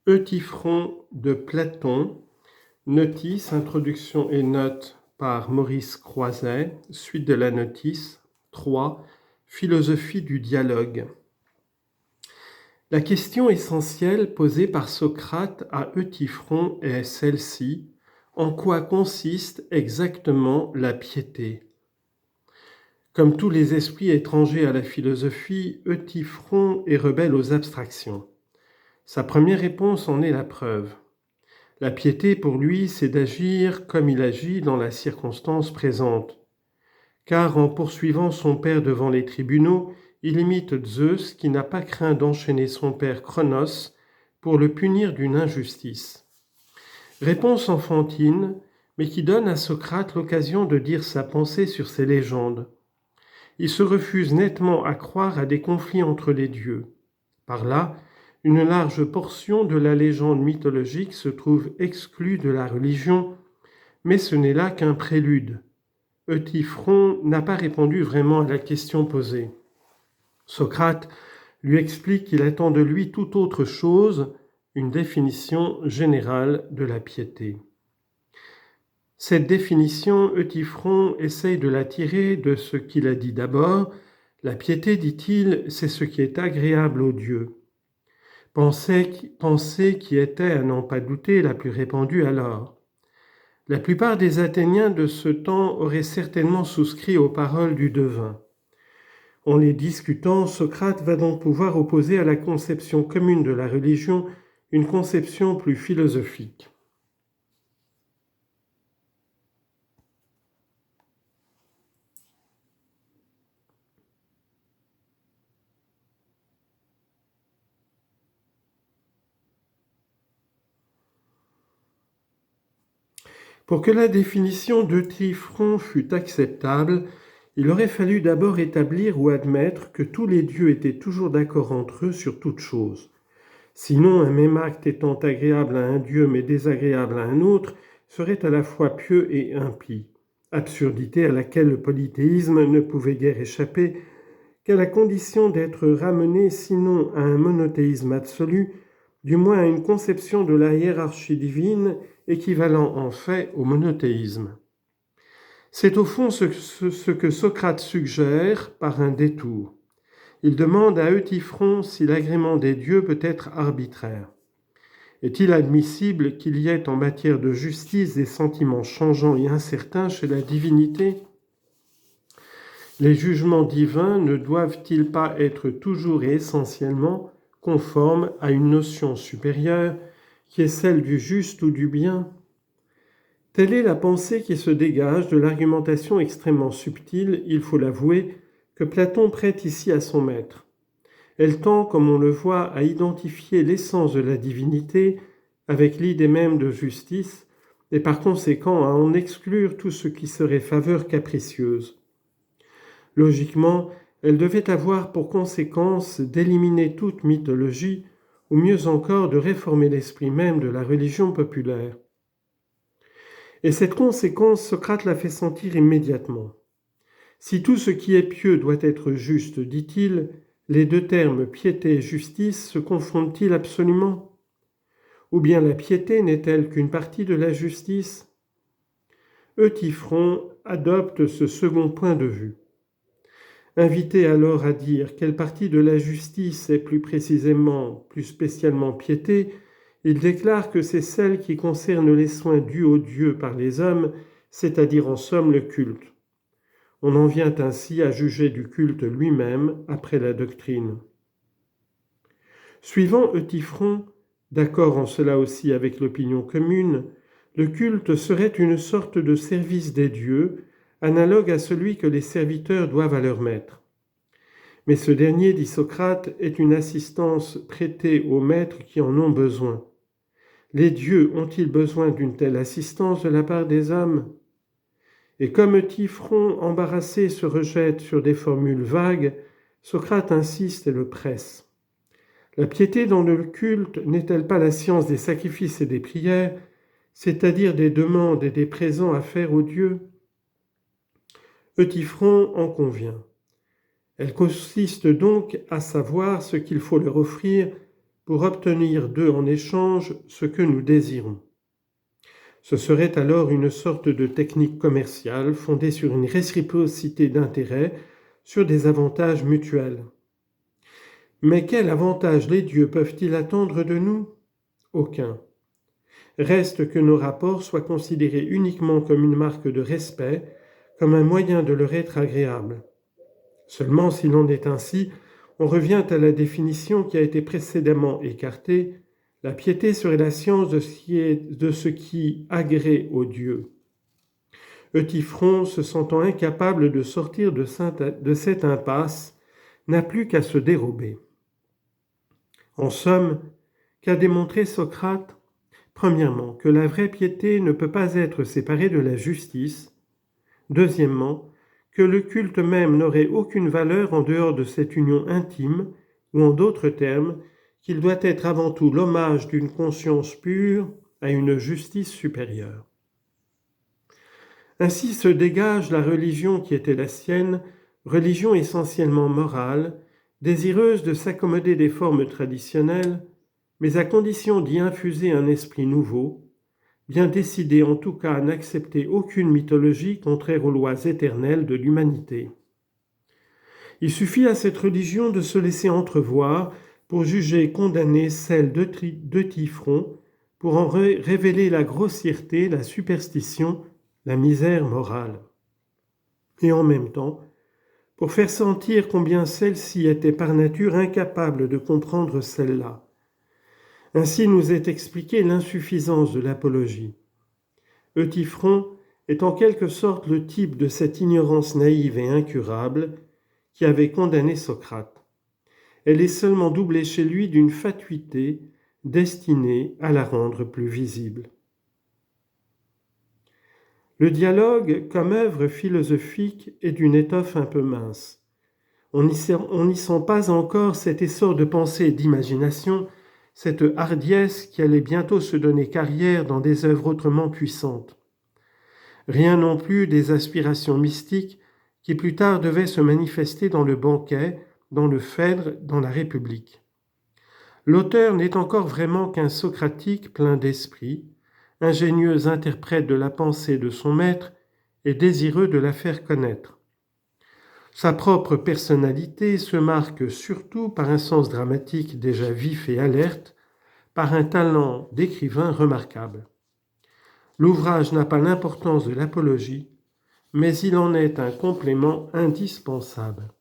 Euthyphron de Platon, notice, introduction et notes par Maurice Croiset, suite de la notice 3, philosophie du dialogue. La question essentielle posée par Socrate à Euthyphron est celle-ci: en quoi consiste exactement la piété? Comme tous les esprits étrangers à la philosophie, Euthyphron est rebelle aux abstractions. Sa première réponse en est la preuve. La piété, pour lui, c'est d'agir comme il agit dans la circonstance présente. Car en poursuivant son père devant les tribunaux, il imite Zeus qui n'a pas craint d'enchaîner son père Cronos pour le punir d'une injustice. Réponse enfantine, mais qui donne à Socrate l'occasion de dire sa pensée sur ces légendes. Il se refuse nettement à croire à des conflits entre les dieux. Par là, une large portion de la légende mythologique se trouve exclue de la religion, mais ce n'est là qu'un prélude. Euthyphron n'a pas répondu vraiment à la question posée. Socrate lui explique qu'il attend de lui tout autre chose, une définition générale de la piété. Cette définition, Euthyphron essaye de la tirer de ce qu'il a dit d'abord. La piété, dit-il, c'est ce qui est agréable aux dieux. Pensée qui était, à n'en pas douter, la plus répandue alors. La plupart des Athéniens de ce temps auraient certainement souscrit aux paroles du devin. En les discutant, Socrate va donc pouvoir opposer à la conception commune de la religion une conception plus philosophique. Pour que la définition d'Euthyphron fût acceptable, il aurait fallu d'abord établir ou admettre que tous les dieux étaient toujours d'accord entre eux sur toute chose. Sinon, un même acte étant agréable à un dieu mais désagréable à un autre serait à la fois pieux et impie, absurdité à laquelle le polythéisme ne pouvait guère échapper qu'à la condition d'être ramené sinon à un monothéisme absolu, du moins à une conception de la hiérarchie divine équivalent en fait au monothéisme. C'est au fond ce que Socrate suggère par un détour. Il demande à Euthyphron si l'agrément des dieux peut être arbitraire. Est-il admissible qu'il y ait en matière de justice des sentiments changeants et incertains chez la divinité ? Les jugements divins ne doivent-ils pas être toujours et essentiellement conformes à une notion supérieure qui est celle du juste ou du bien ? Telle est la pensée qui se dégage de l'argumentation extrêmement subtile, il faut l'avouer, que Platon prête ici à son maître. Elle tend, comme on le voit, à identifier l'essence de la divinité avec l'idée même de justice et par conséquent à en exclure tout ce qui serait faveur capricieuse. Logiquement, elle devait avoir pour conséquence d'éliminer toute mythologie, ou mieux encore de réformer l'esprit même de la religion populaire. Et cette conséquence, Socrate la fait sentir immédiatement. Si tout ce qui est pieux doit être juste, dit-il, les deux termes piété et justice se confondent-ils absolument ? Ou bien la piété n'est-elle qu'une partie de la justice ? Euthyphron adopte ce second point de vue. Invité alors à dire quelle partie de la justice est plus précisément, plus spécialement piété, il déclare que c'est celle qui concerne les soins dus aux dieux par les hommes, c'est-à-dire en somme le culte. On en vient ainsi à juger du culte lui-même après la doctrine. Suivant Euthyphron, d'accord en cela aussi avec l'opinion commune, le culte serait une sorte de service des dieux, analogue à celui que les serviteurs doivent à leur maître. Mais ce dernier, dit Socrate, est une assistance prêtée aux maîtres qui en ont besoin. Les dieux ont-ils besoin d'une telle assistance de la part des hommes ? Et comme Euthyphron, embarrassé, se rejette sur des formules vagues, Socrate insiste et le presse. La piété dans le culte n'est-elle pas la science des sacrifices et des prières, c'est-à-dire des demandes et des présents à faire aux dieux ? Euthyphron en convient. Elle consiste donc à savoir ce qu'il faut leur offrir, pour obtenir d'eux en échange ce que nous désirons. Ce serait alors une sorte de technique commerciale fondée sur une réciprocité d'intérêts, sur des avantages mutuels. Mais quel avantage les dieux peuvent-ils attendre de nous? Aucun. Reste que nos rapports soient considérés uniquement comme une marque de respect, comme un moyen de leur être agréable. Seulement, s'il en est ainsi, on revient à la définition qui a été précédemment écartée. La piété serait la science de ce qui agrée aux dieux. Eutyphron, se sentant incapable de sortir de cette impasse, n'a plus qu'à se dérober. En somme, qu'a démontré Socrate? Premièrement, que la vraie piété ne peut pas être séparée de la justice. Deuxièmement, que le culte même n'aurait aucune valeur en dehors de cette union intime, ou en d'autres termes, qu'il doit être avant tout l'hommage d'une conscience pure à une justice supérieure. Ainsi se dégage la religion qui était la sienne, religion essentiellement morale, désireuse de s'accommoder des formes traditionnelles, mais à condition d'y infuser un esprit nouveau, bien décidé en tout cas à n'accepter aucune mythologie contraire aux lois éternelles de l'humanité. Il suffit à cette religion de se laisser entrevoir pour juger et condamner celle d'Eutyphron, pour en révéler la grossièreté, la superstition, la misère morale. Et en même temps, pour faire sentir combien celle-ci était par nature incapable de comprendre celle-là. Ainsi nous est expliquée l'insuffisance de l'apologie. Eutyphron est en quelque sorte le type de cette ignorance naïve et incurable qui avait condamné Socrate. Elle est seulement doublée chez lui d'une fatuité destinée à la rendre plus visible. Le dialogue, comme œuvre philosophique, est d'une étoffe un peu mince. On n'y sent pas encore cet essor de pensée et d'imagination, cette hardiesse qui allait bientôt se donner carrière dans des œuvres autrement puissantes. Rien non plus des aspirations mystiques qui plus tard devaient se manifester dans le banquet, dans le Phèdre, dans la République. L'auteur n'est encore vraiment qu'un socratique plein d'esprit, ingénieux interprète de la pensée de son maître et désireux de la faire connaître. Sa propre personnalité se marque surtout par un sens dramatique déjà vif et alerte, par un talent d'écrivain remarquable. L'ouvrage n'a pas l'importance de l'apologie, mais il en est un complément indispensable.